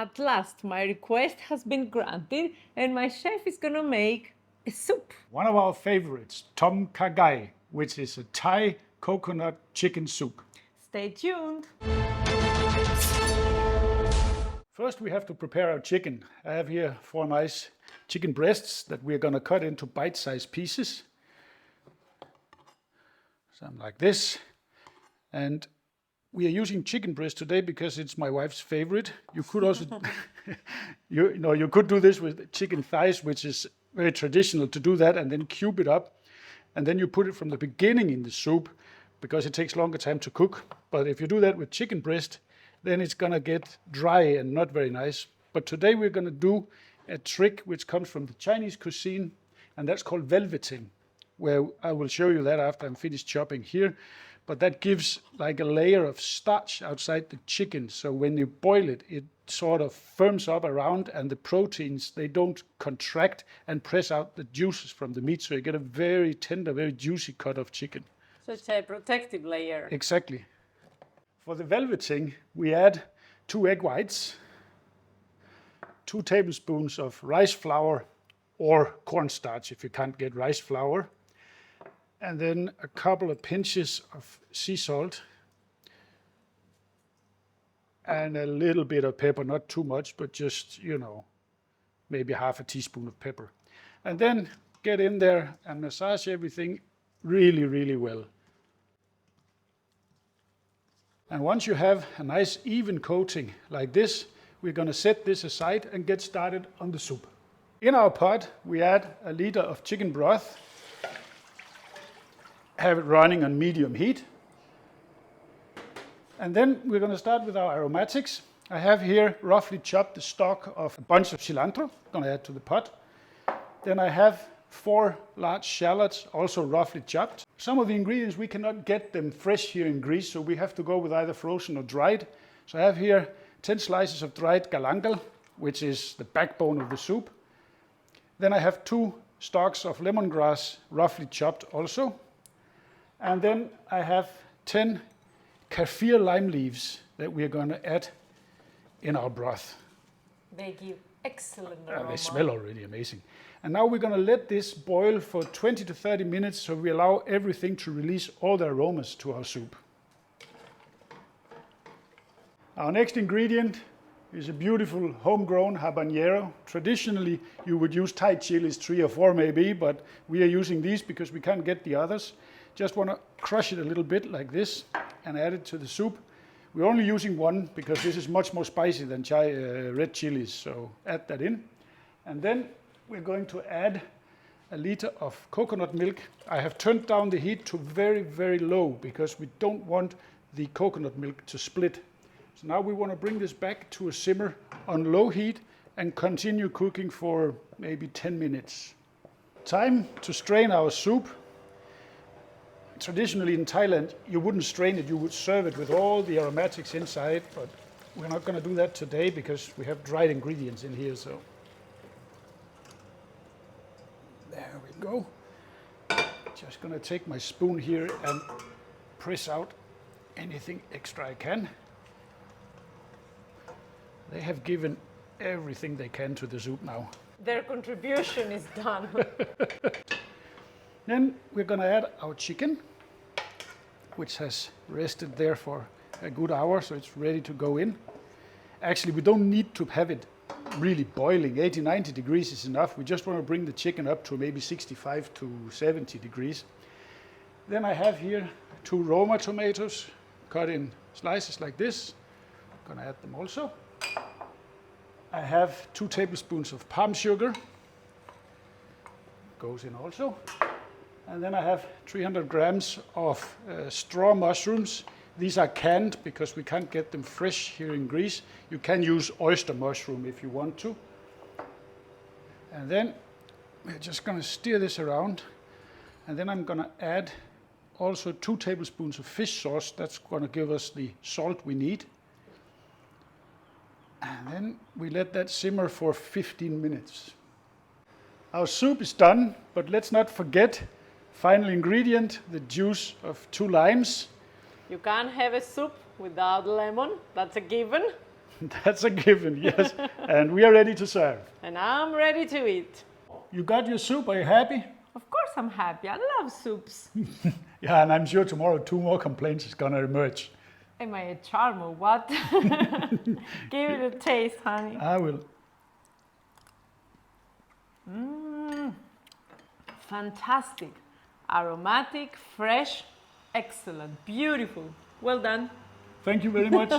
At last, my request has been granted and my chef is gonna make a soup. One of our favorites, Kha Gai, which is a Thai coconut chicken soup. Stay tuned. First, we have to prepare our chicken. I have here 4 nice chicken breasts that we're going to cut into bite-sized pieces. Something like this. And we are using chicken breast today because it's my wife's favorite. You could also, you could do this with chicken thighs, which is very traditional to do that, and then cube it up. And then you put it from the beginning in the soup because it takes longer time to cook. But if you do that with chicken breast, then it's gonna get dry and not very nice. But today we're gonna do a trick which comes from the Chinese cuisine, and that's called velveting, where I will show you that after I'm finished chopping here. But that gives like a layer of starch outside the chicken. So when you boil it, it sort of firms up around, and the proteins, they don't contract and press out the juices from the meat. So you get a very tender, very juicy cut of chicken. So it's a protective layer. Exactly. For the velveting, we add 2 egg whites, 2 tablespoons of rice flour or cornstarch if you can't get rice flour, and then a couple of pinches of sea salt and a little bit of pepper, not too much, but just, maybe half a teaspoon of pepper. And then get in there and massage everything really, really well. And once you have a nice even coating like this, we're going to set this aside and get started on the soup. In our pot, we add a liter of chicken broth, have it running on medium heat. And then we're going to start with our aromatics. I have here roughly chopped the stalk of a bunch of cilantro, going to add to the pot. Then I have 4 large shallots, also roughly chopped. Some of the ingredients, we cannot get them fresh here in Greece, so we have to go with either frozen or dried. So I have here 10 slices of dried galangal, which is the backbone of the soup. Then I have 2 stalks of lemongrass, roughly chopped also. And then I have 10 Kaffir lime leaves that we are going to add in our broth. They give excellent aroma. They smell already amazing. And now we're going to let this boil for 20 to 30 minutes so we allow everything to release all the aromas to our soup. Our next ingredient is a beautiful homegrown habanero. Traditionally, you would use Thai chilies, 3 or 4 maybe, but we are using these because we can't get the others. Just want to crush it a little bit like this and add it to the soup. We're only using 1 because this is much more spicy than red chilies, so add that in. And then we're going to add a liter of coconut milk. I have turned down the heat to very, very low because we don't want the coconut milk to split. So now we want to bring this back to a simmer on low heat and continue cooking for maybe 10 minutes. Time to strain our soup. Traditionally in Thailand, you wouldn't strain it, you would serve it with all the aromatics inside, but we're not going to do that today because we have dried ingredients in here. So there we go. Just going to take my spoon here and press out anything extra I can. They have given everything they can to the soup now. Their contribution is done. Then we're going to add our chicken, which has rested there for a good hour, so it's ready to go in. Actually, we don't need to have it really boiling. 80, 90 degrees is enough. We just want to bring the chicken up to maybe 65 to 70 degrees. Then I have here 2 Roma tomatoes cut in slices like this. I'm going to add them also. I have 2 tablespoons of palm sugar. Goes in also. And then I have 300 grams of straw mushrooms. These are canned because we can't get them fresh here in Greece. You can use oyster mushroom if you want to. And then we're just going to stir this around. And then I'm going to add also 2 tablespoons of fish sauce. That's going to give us the salt we need. And then we let that simmer for 15 minutes. Our soup is done, but let's not forget final ingredient, the juice of 2 limes. You can't have a soup without lemon, that's a given. That's a given, yes. And we are ready to serve. And I'm ready to eat. You got your soup, are you happy? Of course I'm happy. I love soups. Yeah, and I'm sure tomorrow 2 more complaints is gonna emerge. Am I a charm or what? Give it a taste, honey. I will. Fantastic. Aromatic, fresh, excellent, beautiful. Well done. Thank you very much.